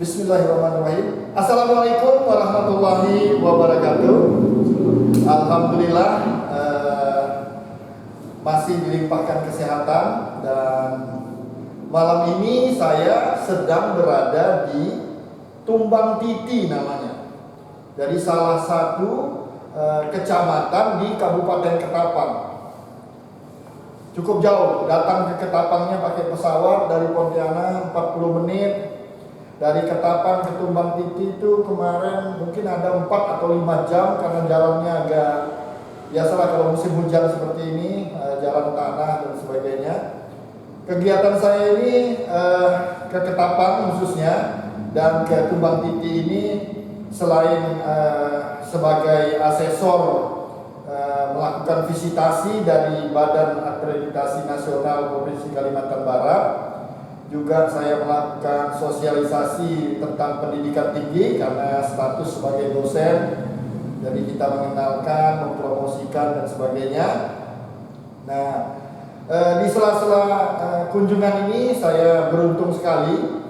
Bismillahirrahmanirrahim. Assalamualaikum warahmatullahi wabarakatuh. Alhamdulillah masih dilimpahkan kesehatan, dan malam ini saya sedang berada di Tumbang Titi namanya. Dari salah satu kecamatan di Kabupaten Ketapang. Cukup jauh, datang ke Ketapangnya pakai pesawat dari Pontianak 40 menit. Dari Ketapang ke Tumbang Titi itu kemarin mungkin ada 4 atau 5 jam karena jalannya agak, biasalah kalau musim hujan seperti ini, jalan tanah dan sebagainya. Kegiatan saya ini ke Ketapang khususnya dan ke Tumbang Titi ini selain sebagai asesor melakukan visitasi dari Badan Akreditasi Nasional Provinsi Kalimantan Barat, juga saya melakukan sosialisasi tentang pendidikan tinggi karena status sebagai dosen. Jadi kita mengenalkan, mempromosikan dan sebagainya. Nah, di sela-sela kunjungan ini saya beruntung sekali.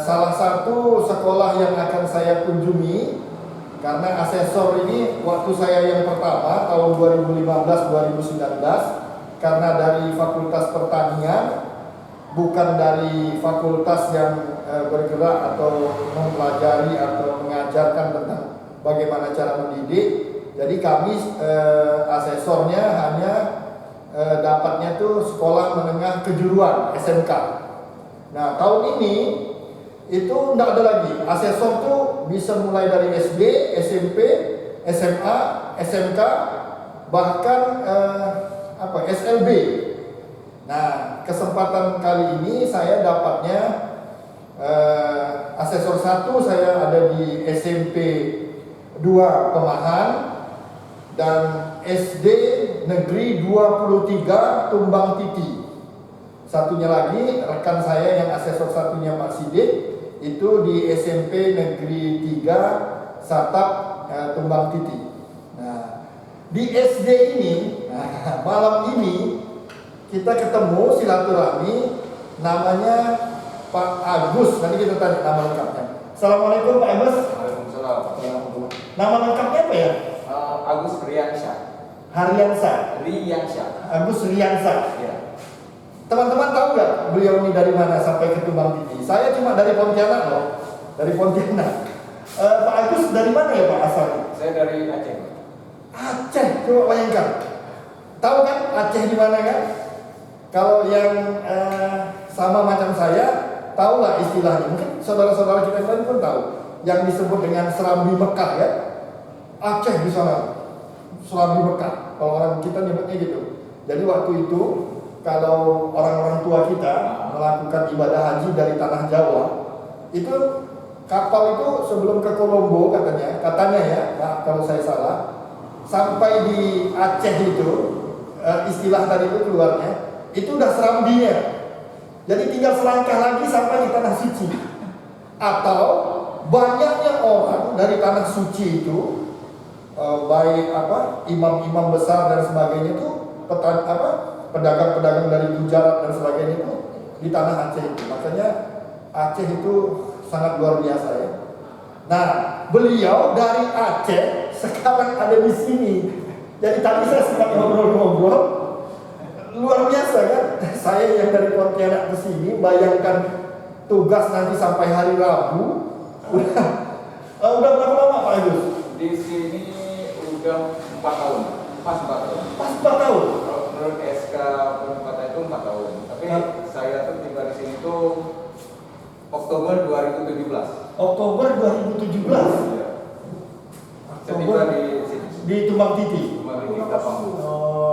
Salah satu sekolah yang akan saya kunjungi, karena asesor ini waktu saya yang pertama tahun 2015-2019, karena dari Fakultas Pertanian, bukan dari fakultas yang bergerak atau mempelajari atau mengajarkan tentang bagaimana cara mendidik. Jadi kami asesornya hanya dapatnya tuh sekolah menengah kejuruan SMK. Nah, tahun ini itu tidak ada lagi. Asesor tuh bisa mulai dari SD, SMP, SMA, SMK, bahkan SLB. Nah, kesempatan kali ini saya dapatnya asesor 1 saya ada di SMP 2 Pemahan dan SD Negeri 23 Tumbang Titi. Satunya lagi rekan saya yang asesor satunya Pak Sidik itu di SMP Negeri 3 Satap Tumbang Titi. Nah, di SD ini malam ini kita ketemu silaturahmi, namanya Pak Agus. Nanti kita tanya nama lengkapnya. Assalamualaikum Pak Agus. Waalaikumsalam. Nama lengkapnya apa ya? Agus Riansyah. Riansyah. Agus Riansyah. Ya. Teman-teman tahu nggak beliau ini dari mana sampai ke Tumbang Titi? Saya cuma dari Pontianak loh. Dari Pontianak. Pak Agus dari mana ya Pak asalnya? Saya dari Aceh. Aceh, coba bayangkan. Tahu kan Aceh di mana kan? Kalau yang sama macam saya, tahulah istilahnya. Mungkin saudara-saudara kita lain pun tahu. Yang disebut dengan Serambi Mekah ya. Aceh di sana. Serambi Mekah. Kalau orang kita nyebutnya gitu. Jadi waktu itu, kalau orang-orang tua kita melakukan ibadah haji dari tanah Jawa, itu kapal itu sebelum ke Kolombo katanya ya, nah, kalau saya salah, sampai di Aceh itu, istilah tadi itu keluarnya, itu udah serambinya. Jadi tinggal selangkah lagi sampai di tanah suci. Atau banyaknya orang dari tanah suci itu, baik imam-imam besar dan sebagainya itu, pedagang-pedagang dari Gujarat dan sebagainya itu di tanah Aceh itu. Makanya Aceh itu sangat luar biasa ya. Nah, beliau dari Aceh sekarang ada di sini. Jadi tadi saya sempat ngobrol-ngobrol. Luar biasa kan? Saya yang dari Pontianak ke sini, bayangkan tugas nanti sampai hari Rabu. Udah berapa lama Pak Agus? Di sini udah 4 tahun. Pas 4 tahun. Pas 4 tahun. Menurut SK penempatan itu 4 tahun. Tapi saya tuh tiba di sini tuh Oktober 2017. Oktober 2017. Ya. Saya tiba di sini. Di Tumbang Titi. Tumbang Titi Ketapang.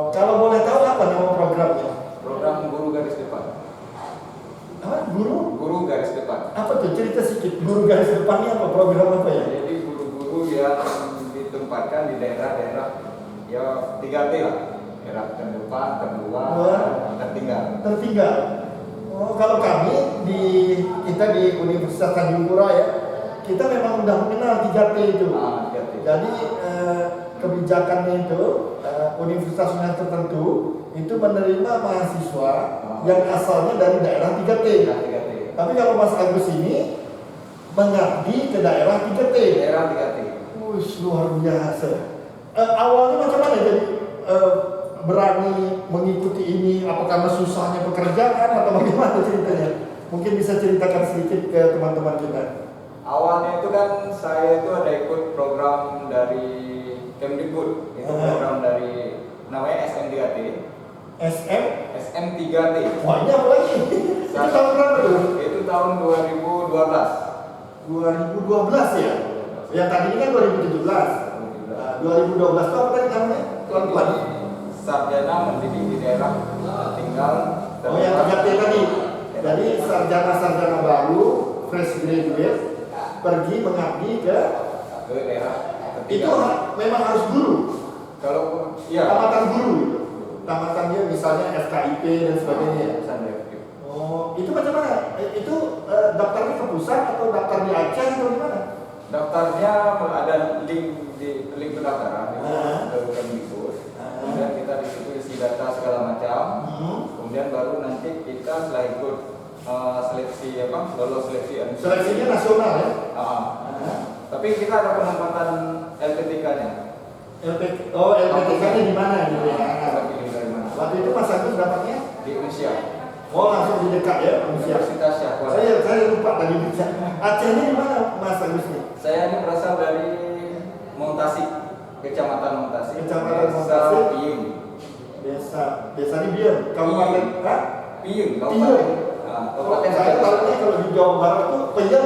Kalau boleh tahu apa nama programnya? Program Guru Garis Depan. Apa? Guru Garis Depan. Apa tuh? Cerita sedikit. Guru garis depannya apa? Program apa ya? Jadi guru-guru yang ditempatkan di daerah-daerah ya 3T lah. Daerah terdepan, terluar, tertinggal. Oh, kalau kami kita di Universitas Tanjung Pura ya, kita memang udah mengenal 3T itu. 3T. Jadi kebijakannya itu universitas tertentu itu menerima mahasiswa yang asalnya dari daerah 3T. Tapi kalau Mas Agus ini mengabdi ke daerah 3T. Daerah 3T. Wih, luar biasa. Awalnya macam mana jadi berani mengikuti ini? Apa karena susahnya pekerjaan atau bagaimana ceritanya? Mungkin bisa ceritakan sedikit ke teman-teman kita. Awalnya itu kan saya itu ada ikut program dari Kemdikbud, itu program dari namanya SM3T. SM3T. Wah, ini apa lagi? Itu tahun berapa dulu? Itu tahun 2012. 2012 ya? Yang tadi ini kan 2017. Nah, 2012 itu apa tadi namanya? Pelan-pelan. Sarjana mendidik di daerah tinggal. Oh, yang 3T tadi. Jadi sarjana-sarjana baru, fresh graduate, pergi mengabdi ke daerah itu ketiga. memang harus guru. Kalau iya, Tamatan guru itu. Tamatan dia misalnya FKIP dan sebagainya. Oh, itu macam mana? Itu daftarnya ke pusat atau daftar di Aceh atau di mana? Daftarnya ada link pendaftaran ke Kemdikbud. Kemudian kita di situ isi data segala macam. Kemudian baru nanti kita setelah ikut seleksi lolos seleksi administrasi. Seleksinya nasional ya? Tapi kita ada penempatan LPTK-nya. LPTK-nya di mana gitu ya? Kita pilih dari mana? Waktu itu Mas Agus dapatnya? Di Indonesia. Oh, langsung di dekat ya? Universitas Syahwal. Saya lupa tadi bisa. Acehnya di mana Mas Agus nih? Saya ini berasal dari Montasi, Kecamatan Montasi. Kecamatan Desa Montasi. Piyung. Desa ini Biar, Kabupaten Piyung, Piyung. Kabupaten. Kabupaten Saya tahunya kalau di Jawa Barat tuh Peyem.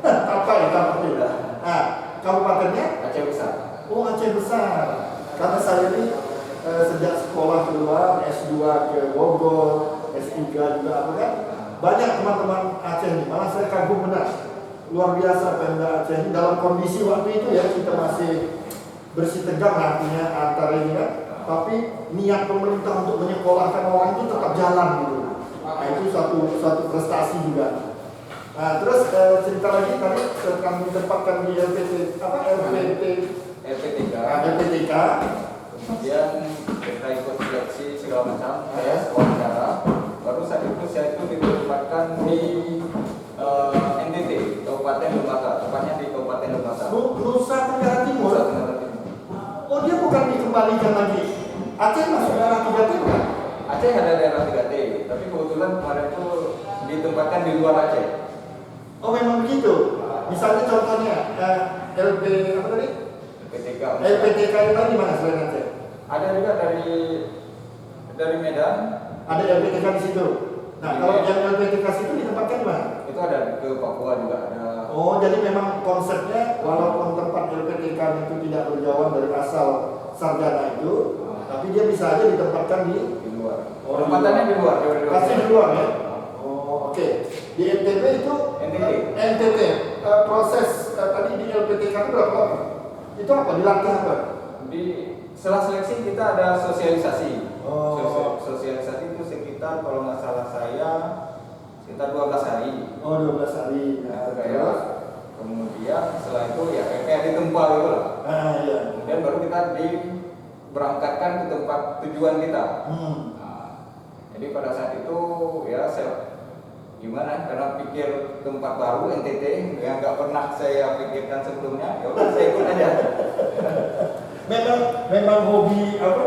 Apa ya kabupaten? Kabupatennya? Aceh Besar. Oh, Aceh Besar. Karena saya ini sejak sekolah keluar S2 ke Bogor, S3 juga apa kan? Banyak teman-teman Aceh ini. Malah saya kagum benar. Luar biasa Pemda Aceh ini dalam kondisi waktu itu ya kita masih bersih tegang artinya antara ini kan. Tapi niat pemerintah untuk menyekolahkan orang itu tetap jalan gitu. Nah, itu suatu prestasi juga. Nah, terus cerita lagi tadi kami tempatkan di LPTK. LPTK. Kemudian kita ikut seleksi segala macam, saya wawancara. Baru saat itu saya itu ditempatkan di NTT, Kabupaten Lembata, tepatnya di Kabupaten Lembata. Nusa Tenggara Timur. Nusa Tenggara Timur. Oh, dia bukan dikembalikan lagi. Aceh masuk daerah 3T bukan? Aceh ada daerah 3T, tapi kebetulan kemarin itu ditempatkan di luar Aceh. Oh, memang begitu. Misalnya contohnya LP apa tadi? LPTK. LPTK itu tadi di mana selain Aceh? Ada juga dari Medan. Ada LPTK di situ. Nah, kalau yang LPTK situ ditempatkan di mana? Itu ada ke Papua juga ada. Oh, jadi memang konsepnya walaupun tempat LPTK itu tidak berjauhan dari asal sarjana itu, tapi dia bisa aja ditempatkan di luar. Oh, Tempatannya di luar. Pasti di luar ya. Oh, oke. Di NTB itu NTT. Proses tadi di LPTK itu berapa lama? Itu apa? Dilatih apa? Di setelah seleksi kita ada sosialisasi. Oh. Sosialisasi itu sekitar kalau nggak salah saya sekitar 12 hari. Oh, 12 hari. Nah, terus kemudian setelah itu ya kayak di tempat gitu lah. Iya. Kemudian baru kita diberangkatkan ke tempat tujuan kita. Nah, jadi pada saat itu ya saya gimana karena pikir tempat baru NTT yang nggak pernah saya pikirkan sebelumnya, ya udah saya ikut aja. memang hobi apa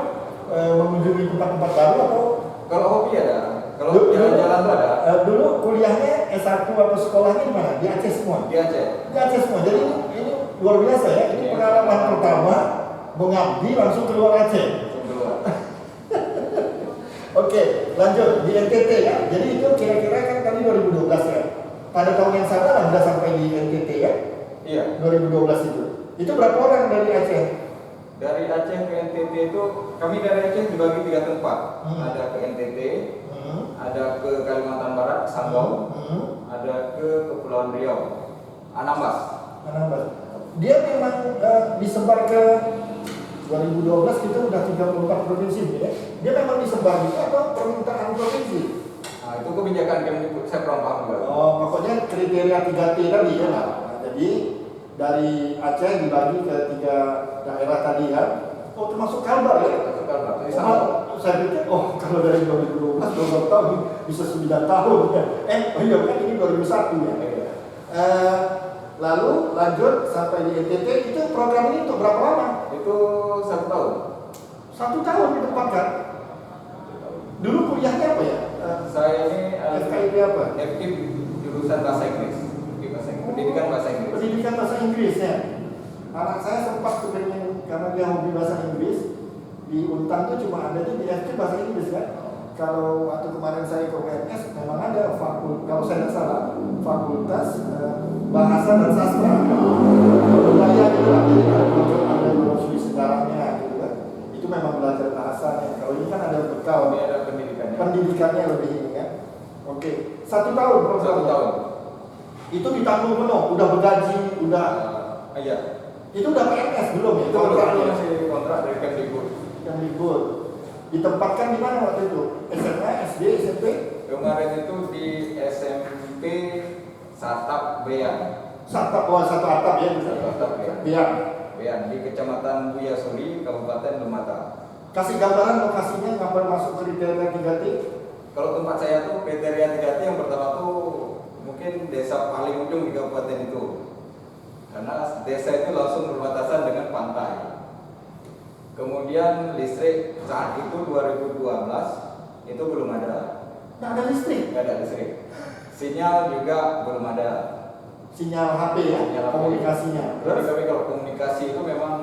mengunjungi tempat-tempat baru atau kalau hobi ada, kalau jalan-jalan tuh ada. Dulu kuliahnya S1 atau sekolahnya di mana? Di Aceh semua. Di Aceh. Di Aceh semua. Jadi ini luar biasa ya. Ini pengalaman pertama mengabdi langsung keluar Aceh. Oke, lanjut di NTT ya. Jadi itu kira-kira kan tadi 2012 ya. Pada tahun yang sama Anda sampai di NTT ya? Iya. 2012 itu. Itu berapa orang dari Aceh? Dari Aceh ke NTT itu kami dari Aceh dibagi 3 tempat. Ada ke NTT, ada ke Kalimantan Barat, Sanggau, ada ke Kepulauan Riau, Anambas. Dia memang disebar ke 2012 kita udah 34 provinsi ya. Dia memang disebar gitu atau permintaan provinsi? Nah, itu kebijakan Kemdikbud, saya kurang paham juga. Oh, pokoknya kriteria 3T tadi ya. Nah, jadi dari Aceh dibagi ke 3 daerah tadi ya. Oh, termasuk Kalbar ya? Termasuk Kalbar. Saya pikir, kalau dari 2012 12 tahun bisa 9 tahun ya. Oh iya kan ini 2001 ya. lalu lanjut sampai di NTT. Itu program ini untuk berapa lama? Itu 1 tahun. 1 tahun ditempatkan. Dulu kuliahnya apa ya? Saya ini FKIP apa? FKIP jurusan bahasa Inggris. Pendidikan bahasa Inggris. Pendidikan bahasa Inggris ya. Anak saya sempat kepengen karena dia hobi bahasa Inggris di Untan tuh cuma ada di FKIP bahasa Inggris kan. Kalau waktu kemarin saya ke UNS memang ada kalau saya tidak salah fakultas bahasa dan sastra budaya gitu lah, ada studi sejarahnya gitu kan. Itu memang belajar bahasanya. Kalau ini kan ada bekal, Ini ada pendidikannya lebih ini kan. Oke, 1 tahun program. 1 tahun. Itu ditanggung penuh, udah bergaji, udah Iya. itu udah PNS belum ya? Itu kontraknya masih kontrak dari Kemdikbud. Kemdikbud. Ditempatkan di mana waktu itu? SMA, SD, SMP? Kemarin itu di SMP Satap Bean. Satu atap ya? Satu atap ya. Biar. Bean di Kecamatan Buya Suri, Kabupaten Lemata. Kasih gambaran lokasinya, ngapain masuk kriteria 3T? Kalau tempat saya tuh kriteria 3T yang pertama tuh mungkin desa paling ujung di kabupaten itu. Karena desa itu langsung berbatasan dengan pantai. Kemudian listrik saat itu 2012 itu belum ada. Nggak ada listrik? Nggak ada listrik. Sinyal juga belum ada. Sinyal HP ya? Sinyal HP. Komunikasinya. Jadi kami kalau komunikasi itu memang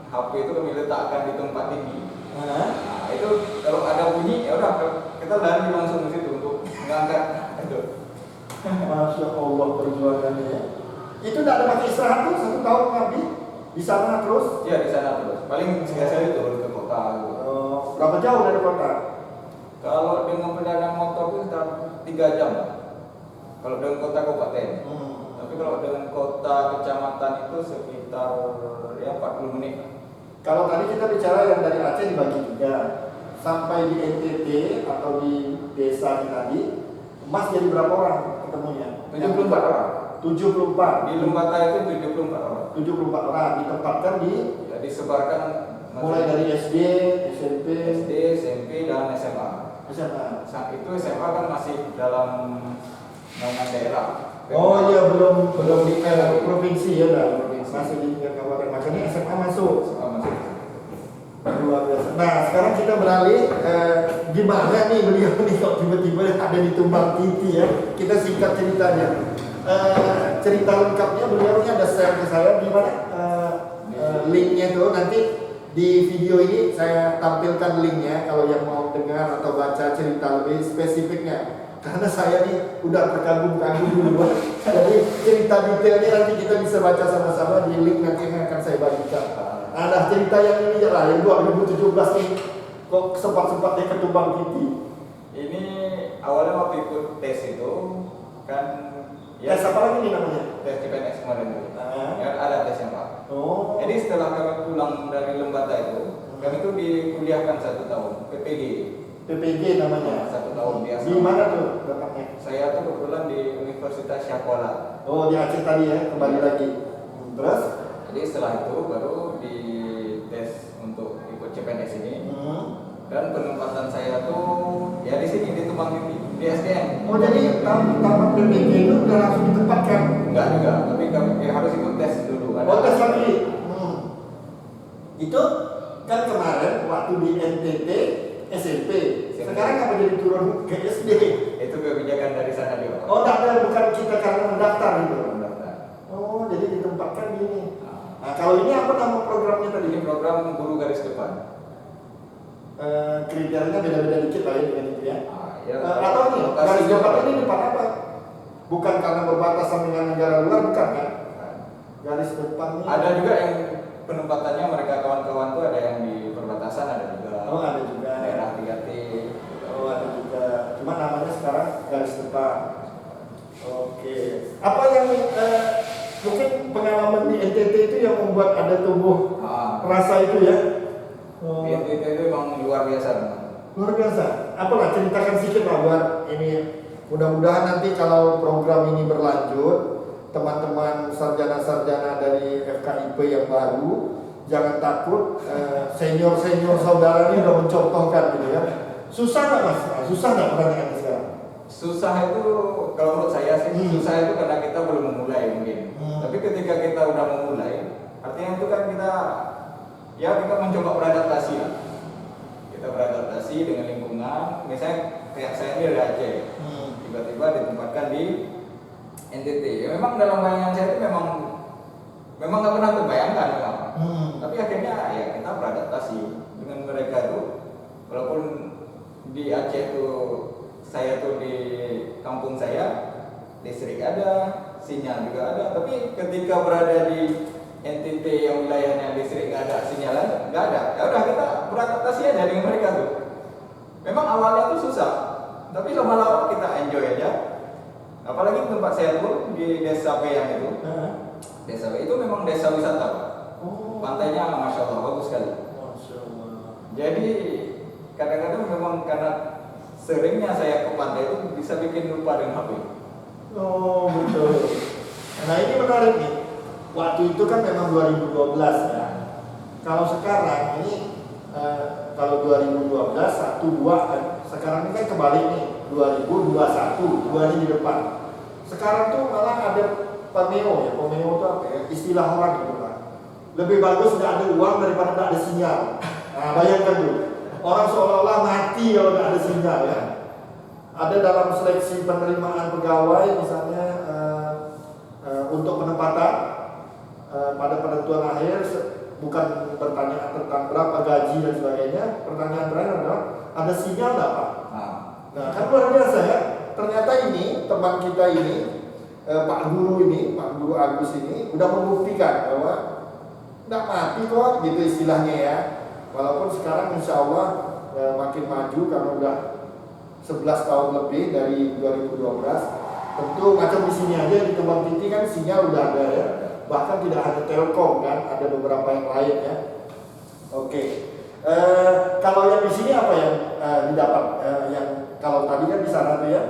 HP itu kami letakkan di tempat tinggi. Nah, Nah itu kalau ada bunyi ya udah kita lari langsung ke situ untuk mengangkat. Masya Allah perjuangannya ya. Itu tidak ada pakai istirahat tuh 1 tahun lebih di sana terus? Iya di sana terus. Paling sekali turun ke kota. Gitu. Berapa jauh dari kota? Kalau dengan perjalanan motor itu sekitar 3 jam. Kalau dengan kota kabupaten. Tapi kalau dengan kota kecamatan itu sekitar ya 40 menit. Kalau tadi kita bicara yang dari Aceh dibagi 3 sampai di NTT atau di desa tadi, Mas jadi berapa orang ketemunya? 74 orang. 74. Di Lembata itu 74 orang. 74 orang ditempatkan di Ya, disebarkan mulai dari SD, SMP, SD, SMP dan SMA. SMA. Saat itu SMA kan masih dalam naungan daerah. Oh iya belum di di provinsi ya dah. Provinsi. Masih di tingkat kabupaten. Makanya SMA masuk. SMA masih. Luar biasa. Nah sekarang kita beralih gimana nih beliau nih kok tiba-tiba ada di Tumbang Titi ya. Kita singkat ceritanya. Cerita lengkapnya beliau ini ada share ke saya di mana linknya tuh nanti di video ini saya tampilkan linknya kalau yang mau dengar atau baca cerita lebih spesifiknya karena saya nih udah terkagum-kagum dulu jadi cerita detailnya nanti kita bisa baca sama-sama di link nanti yang akan saya bagikan. Nah cerita yang ini lah yang 2017 nih kok sempat-sempatnya ke Tumbang Titi. Ini awalnya waktu ikut tes itu kan Ya siapa lagi nih namanya? tes CPNS kemarin itu. Ya, ada tesnya Pak. Oh. Jadi setelah kami pulang dari Lembata itu, kami itu dikuliahkan 1 tahun PPG. PPG namanya. 1 tahun di Di mana tuh dapatnya? Saya tuh kebetulan di Universitas Syakuala. Oh di Aceh tadi ya, kembali lagi. Terus? Jadi setelah itu baru di tes untuk ikut CPNS ini. Dan penempatan saya tuh ya di sini di Tumbang Titi di SDN. Oh jadi tamat PPG itu udah langsung ditempatkan? Enggak juga, tapi kami harus ikut tes dulu. Oh tes lagi? Itu kan kemarin waktu di NTT SMP. Sekarang apa jadi turun ke SD? Itu kebijakan dari sana juga. Oh tidak ada, bukan kita karena mendaftar gitu? Mendaftar. Oh jadi ditempatkan di ini. Nah kalau ini apa nama programnya tadi? Ini program guru garis depan. Kriterianya beda-beda dikit lah ya dengan itu ya. Ya, Atau nih garis depan ini depan apa? Bukan karena berbatasan dengan negara luar bukan ya? Garis depan ini. Ada juga yang penempatannya mereka kawan-kawan tuh ada yang di perbatasan ada juga. Oh ada juga. Daerah 3T. Oh ada juga. Cuma namanya sekarang garis depan. Oke. Apa yang mungkin pengalaman di NTT itu yang membuat ada tumbuh rasa itu ya? NTT itu memang luar biasa. Luar biasa. Apalah ceritakan sedikit lah buat ini. Mudah-mudahan nanti kalau program ini berlanjut, teman-teman sarjana-sarjana dari FKIP yang baru jangan takut. Senior-senior saudara ini udah mencontohkan gitu ya. Susah nggak mas? Susah nggak pertanyaannya sekarang? Susah itu kalau menurut saya sih susah itu karena kita belum memulai mungkin. Tapi ketika kita udah memulai, artinya itu kan kita mencoba beradaptasi lah. Kita beradaptasi dengan lingkungan. Misalnya kayak saya ini dari Aceh, tiba-tiba ditempatkan di NTT. Ya, memang dalam bayangan saya itu memang nggak pernah terbayangkan memang. Tapi akhirnya ya kita beradaptasi dengan mereka itu. Walaupun di Aceh tuh saya tuh di kampung saya listrik ada, sinyal juga ada. Tapi ketika berada di NTT yang wilayahnya listrik nggak ada, sinyal nggak ada. Ya udah kita beradaptasi aja dengan mereka tuh. Memang awalnya tuh susah, tapi lama-lama kita enjoy aja. Apalagi tempat saya tuh di Desa Peyang itu. Desa Peyang itu memang desa wisata, Pak. Pantainya masya Allah bagus sekali. Jadi kadang-kadang memang karena seringnya saya ke pantai itu bisa bikin lupa dengan HP. Oh betul. Nah ini menarik nih. Waktu itu kan memang 2012 ya. Kalau sekarang ini kalau 2012 1 2 kan. Sekarang ini kan kebalik nih 2021 2 ini di depan. Sekarang tuh malah ada pameo ya. Pameo itu apa ya? Istilah orang gitu kan. Lebih bagus nggak ada uang daripada nggak ada sinyal. Nah bayangkan dulu. Orang seolah-olah mati kalau nggak ada sinyal ya. Ada dalam seleksi penerimaan pegawai misalnya untuk penempatan pada penentuan akhir bukan pertanyaan tentang berapa gaji dan sebagainya. Pertanyaan terakhir adalah ada sinyal nggak Pak? Nah kan luar biasa ya. Ternyata ini teman kita ini Pak Guru Agus ini udah membuktikan bahwa nggak mati kok gitu istilahnya ya. Walaupun sekarang insya Allah makin maju karena udah 11 tahun lebih dari 2012. Tentu macam di sini aja di Tumbang Titi kan sinyal udah ada ya. Bahkan tidak hanya Telkom kan, ada beberapa yang lain ya. Oke. Kalau yang di sini apa yang didapat? Yang kalau tadi kan di sana tuh ya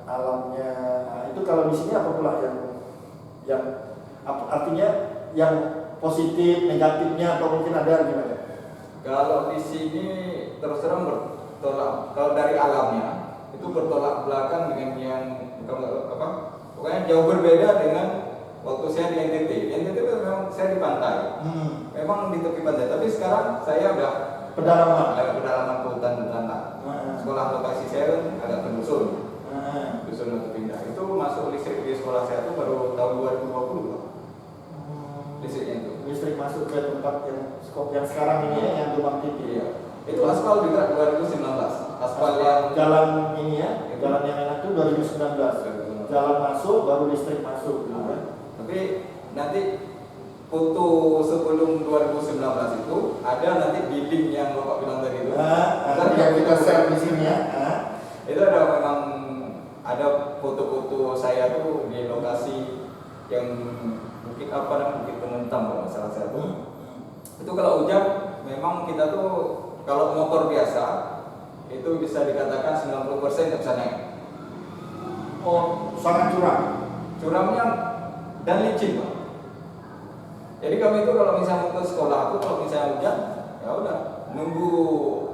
alamnya. Nah, itu kalau di sini apa pula yang artinya yang positif, negatifnya atau mungkin ada gimana? Kalau di sini terus terang bertolak, kalau dari alamnya itu bertolak belakang dengan yang pokoknya jauh berbeda dengan waktu saya di NTT. NTT itu memang saya di pantai, memang di tepi pantai. Tapi sekarang saya udah pedalaman ke hutan lah. Sekolah lokasi saya agak ke dusun untuk pindah. Itu masuk listrik di sekolah saya itu baru tahun 2020. Listriknya itu. Listrik masuk ke tempat yang sekarang ini ya, yang Tumbang Titi. Iya. Itu aspal juga 2019. Aspal yang jalan ini ya, jalan yang enak itu 2019. Jalan masuk baru listrik masuk. Tapi nanti foto sebelum 2019 itu ada nanti building yang Bapak bilang tadi itu. Yang kita share di sini ya. Itu memang ada foto-foto saya tuh di lokasi yang mungkin Penentang kalau masalah saya tuh. Itu kalau hujan memang kita tuh kalau motor biasa itu bisa dikatakan 90% nggak bisa naik. Oh, sangat curam. Curamnya dan licin, Pak. Jadi kami itu kalau misalnya ke sekolah aku kalau misalnya hujan, ya udah nunggu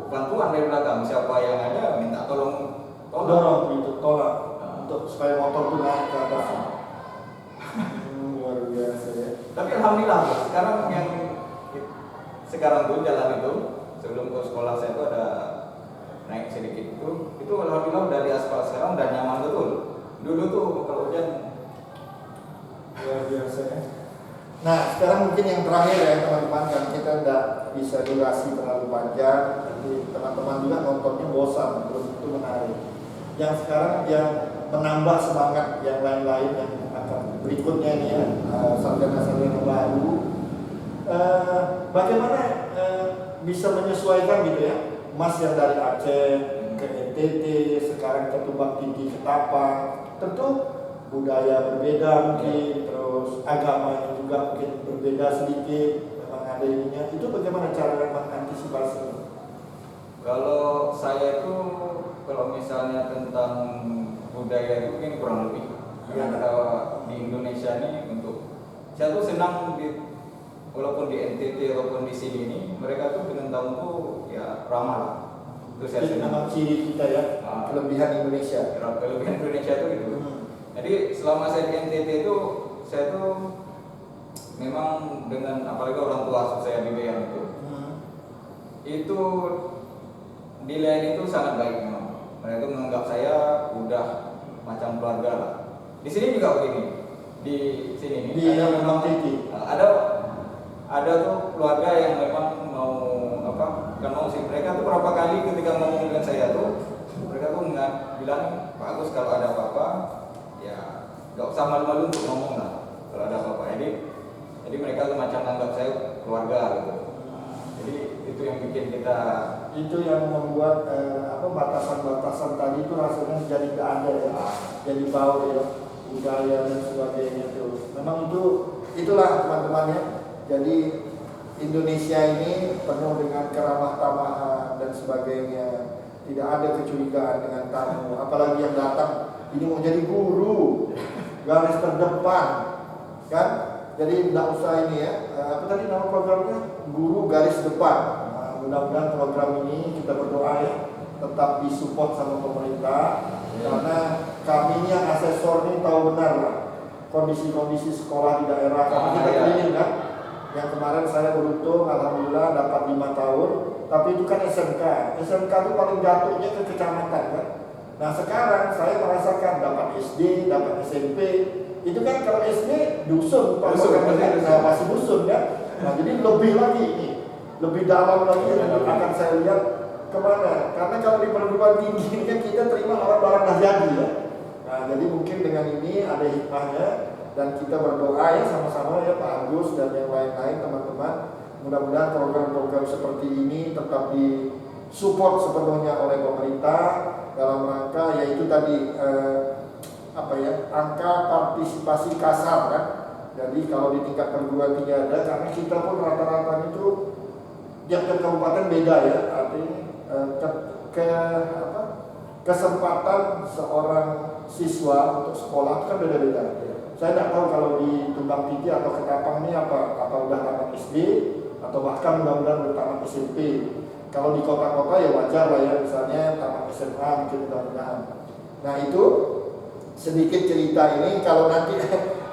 bantuan dari belakang. Siapa yang ada minta tolong gitu, tolak untuk supaya motor tuh naik ke atas. Luar biasa ya. Tapi alhamdulillah sekarang tuh jalan itu sebelum ke sekolah saya itu ada naik sedikit itu alhamdulillah udah di aspal sekarang dan nyaman betul. Dulu tuh kalau hujan luar biasa ya. Nah sekarang mungkin yang terakhir ya teman-teman, kan kita tidak bisa durasi terlalu panjang, nanti teman-teman juga nontonnya bosan, belum tentu menarik. Yang sekarang yang menambah semangat yang lain-lain yang akan berikutnya ini ya, sarjana-sarjana baru, bagaimana bisa menyesuaikan gitu ya, Mas yang dari Aceh ke NTT, sekarang ke Tumbang Titi, ke Tapang, tentu budaya berbeda mungkin, terus agamanya juga mungkin berbeda sedikit, memang ada ininya. Itu bagaimana cara mengantisipasi? Kalau saya itu kalau misalnya tentang budaya itu mungkin kurang lebih di Indonesia ini untuk saya tuh senang walaupun di NTT ataupun di sini ini mereka tuh dengan tamu tuh ya ramah lah. Itu saya senang. Ciri kita ya, kelebihan Indonesia. Kelebihan Indonesia itu gitu. Jadi selama saya di NTT itu saya tuh memang dengan apalagi orang tua saya di Bean itu nilai itu sangat baik memang. Mereka menganggap saya udah macam keluarga lah. Di sini juga begini. Di sini Di ada memang Titi. ada tuh keluarga yang memang mau apa? Bukan mau sih. Mereka tuh berapa kali ketika ngomong dengan saya tuh mereka tuh bilang Pak Agus kalau ada apa-apa ya nggak usah malu-malu untuk ngomong lah kalau ada apa-apa. Jadi mereka tuh macam anggap saya keluarga gitu. Jadi itu yang bikin kita itu yang membuat batasan-batasan tadi itu rasanya jadi nggak ada ya, jadi bau ya, budaya dan sebagainya itu. Memang itulah teman-teman ya. Jadi Indonesia ini penuh dengan keramah tamahan dan sebagainya. Tidak ada kecurigaan dengan tamu, apalagi yang datang ini mau jadi guru, garis terdepan, kan? Jadi tidak usah ini ya. Apa tadi nama programnya? Guru garis depan. Mudah-mudahan program ini kita berdoa ya tetap disupport sama pemerintah karena kami yang asesor ini tahu benar lah kondisi-kondisi sekolah di daerah karena kita keliling kan. Yang kemarin saya beruntung alhamdulillah dapat 5 tahun, tapi itu kan SMK itu paling jatuhnya ke kecamatan kan. Nah sekarang saya merasakan dapat SD, dapat SMP, itu kan kalau SD dusun, masih dusun kan. Nah jadi lebih lagi ini, lebih dalam lagi yang akan saya lihat kemana. Karena kalau di perguruan tinggi ini kan kita terima orang barang dah jadi ya. Nah jadi mungkin dengan ini ada hikmahnya dan kita berdoa ya sama-sama ya Pak Agus dan yang lain-lain teman-teman. Mudah-mudahan program-program seperti ini tetap disupport sepenuhnya oleh pemerintah dalam rangka yaitu tadi angka partisipasi kasar kan. Jadi kalau di tingkat perguruan tinggi ada, karena kita pun rata-rata itu tiap kabupaten beda ya, artinya kesempatan seorang siswa untuk sekolah itu kan beda-beda. Saya tidak tahu kalau di Tumbang Tinggi atau Ketapang ini apa udah tamat SD atau bahkan mudah-mudahan udah tamat SMP. Kalau di kota-kota ya wajar lah ya, misalnya tamat SMA mungkin mudah-mudahan. Nah itu sedikit cerita ini, kalau nanti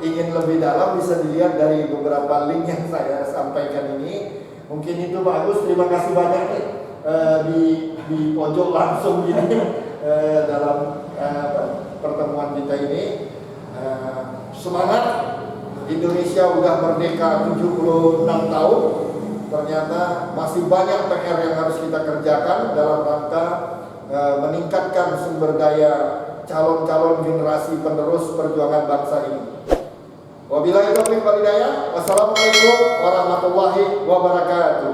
ingin lebih dalam bisa dilihat dari beberapa link yang saya sampaikan ini. Mungkin itu bagus, terima kasih banyak nih di pojok langsung gini dalam pertemuan kita ini. Semangat, Indonesia udah merdeka 76 tahun. Ternyata masih banyak PR yang harus kita kerjakan dalam rangka meningkatkan sumber daya calon-calon generasi penerus perjuangan bangsa ini. Wabillahi taufiq wal hidayah. Wassalamualaikum warahmatullahi wabarakatuh.